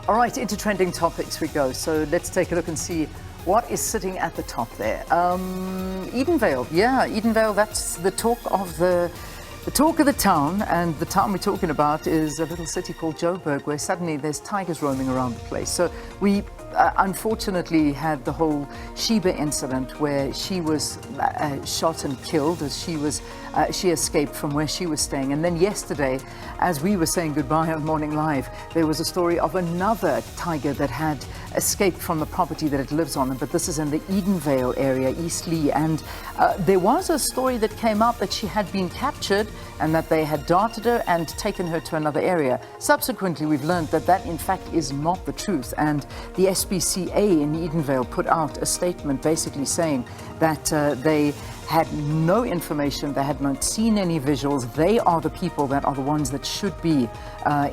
All right, into trending topics we go. So let's take a look and see what is sitting at the top there. Edenvale, Edenvale. That's the talk of the town, and the town we're talking about is a little city called Joburg, where suddenly there's tigers roaming around the place. So we unfortunately had the whole Sheba incident where she was shot and killed as she escaped from where she was staying. And then yesterday, as we were saying goodbye on Morning Live, there was a story of another tiger that had escaped from the property that it lives on, but this is in the Edenvale area, East Lee, and there was a story that came out that she had been captured and that they had darted her and taken her to another area. Subsequently, we've learned that that in fact is not the truth, and the SPCA in Edenvale put out a statement basically saying that they had no information, they had not seen any visuals. They are the people that are the ones that should be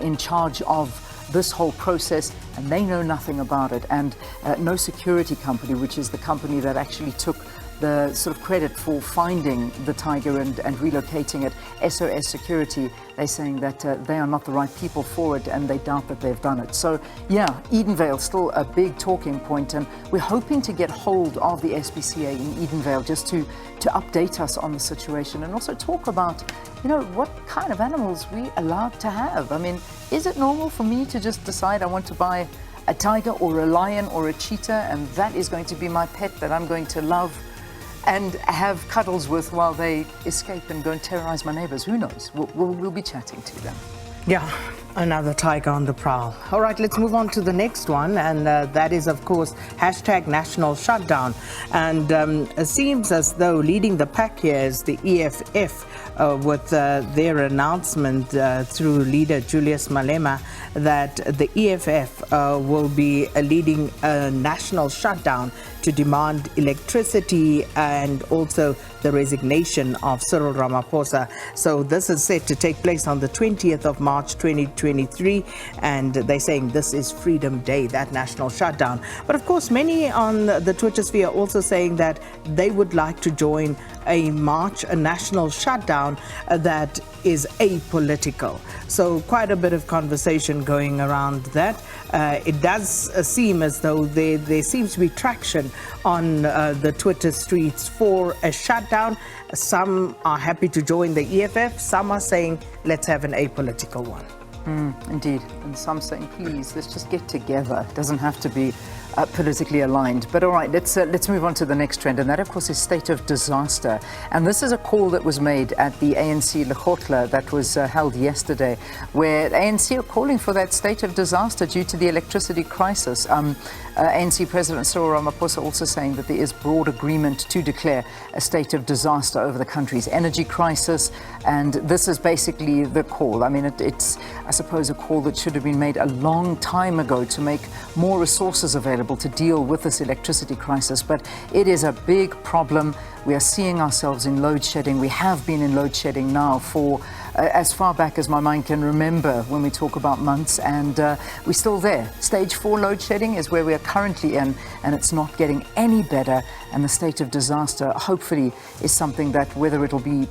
in charge of this whole process, and they know nothing about it. And no security company, which is the company that actually took the sort of credit for finding the tiger and relocating it, SOS Security, they're saying that they are not the right people for it, and they doubt that they've done it. So yeah, Edenvale still a big talking point, and we're hoping to get hold of the SPCA in Edenvale just to update us on the situation, and also talk about, you know, what kind of animals we allowed to have. I mean, is it normal for me to just decide I want to buy a tiger or a lion or a cheetah, and that is going to be my pet that I'm going to love and have cuddles with while they escape and go and terrorize my neighbors? Who knows? We'll be chatting to them. Yeah, another tiger on the prowl. All right, let's move on to the next one, and that is, of course, hashtag National Shutdown. And it seems as though leading the pack here is the EFF with their announcement through leader Julius Malema that the EFF will be leading a national shutdown to demand electricity and also the resignation of Cyril Ramaphosa. So this is set to take place on the 20th of March 2023, and they're saying this is Freedom Day, that national shutdown. But of course, many on the Twitter sphere are also saying that they would like to join a march, a national shutdown that is apolitical. So quite a bit of conversation going around that. It does seem as though there seems to be traction on the Twitter streets for a shutdown. Some are happy to join the EFF. Some are saying, let's have an apolitical one. Indeed. And some saying, please, let's just get together. It doesn't have to be politically aligned. But all right, let's move on to the next trend, and that, of course, is state of disaster. And this is a call that was made at the ANC Lekgotla that was held yesterday, where the ANC are calling for that state of disaster due to the electricity crisis. ANC President Cyril Ramaphosa also saying that there is broad agreement to declare a state of disaster over the country's energy crisis, and this is basically the call. I mean, it's, I suppose, a call that should have been made a long time ago to make more resources available to deal with this electricity crisis, but it is a big problem. We are seeing ourselves in load shedding. We have been in load shedding now for as far back as my mind can remember when we talk about months, and we're still there. Stage 4 load shedding is where we are currently in, and it's not getting any better. And the state of disaster, hopefully, is something that, whether it'll be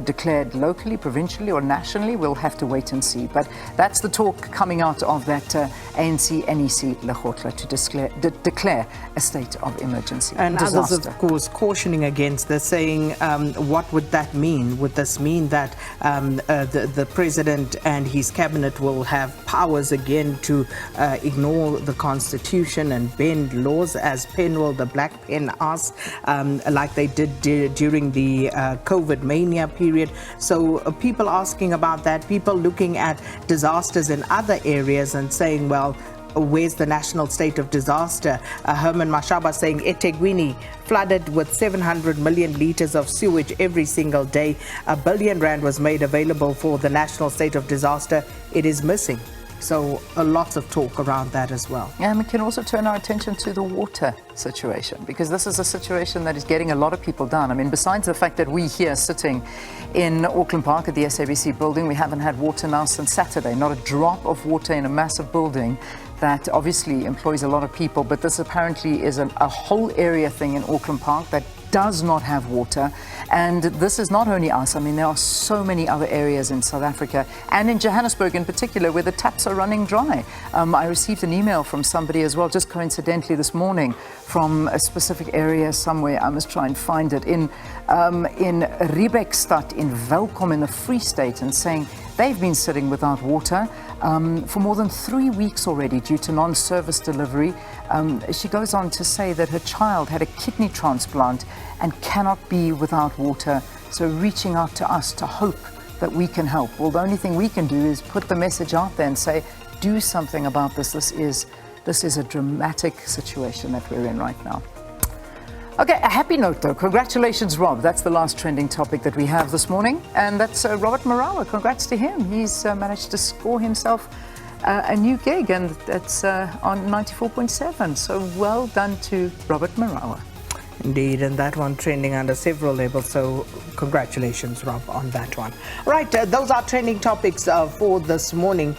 declared locally, provincially, or nationally, we'll have to wait and see. But that's the talk coming out of that ANC NEC Lekgotla to declare a state of emergency. And disaster. Others, of course, cautioning against this, saying, what would that mean? Would this mean that the president and his cabinet will have powers again to ignore the constitution and bend laws, as Penwell, the Black Pen, asked, like they did during the COVID mania period? So people asking about that, people looking at disasters in other areas and saying, well, where's the national state of disaster? Herman Mashaba saying eThekwini flooded with 700 million litres of sewage every single day. R1 billion was made available for the national state of disaster. It is missing. So a lot of talk around that as well. And we can also turn our attention to the water situation, because this is a situation that is getting a lot of people down. I mean, besides the fact that we here sitting in Auckland Park at the SABC building, we haven't had water now since Saturday. Not a drop of water in a massive building that obviously employs a lot of people. But this apparently is a whole area thing in Auckland Park that does not have water. And this is not only us. I mean, there are so many other areas in South Africa and in Johannesburg in particular where the taps are running dry. I received an email from somebody as well, just coincidentally this morning, from a specific area somewhere. I must try and find it in Riebeckstad in Welkom in the Free State, and saying they've been sitting without water for more than 3 weeks already due to non-service delivery. She goes on to say that her child had a kidney transplant and cannot be without water. So reaching out to us to hope that we can help. Well, the only thing we can do is put the message out there and say, do something about this. This is a dramatic situation that we're in right now. Okay, a happy note though. Congratulations, Rob. That's the last trending topic that we have this morning. And that's Robert Marawa. Congrats to him. He's managed to score himself a new gig, and that's on 94.7. So well done to Robert Marawa. Indeed, and that one trending under several levels, so congratulations, Rob, on that one. Right, those are trending topics for this morning.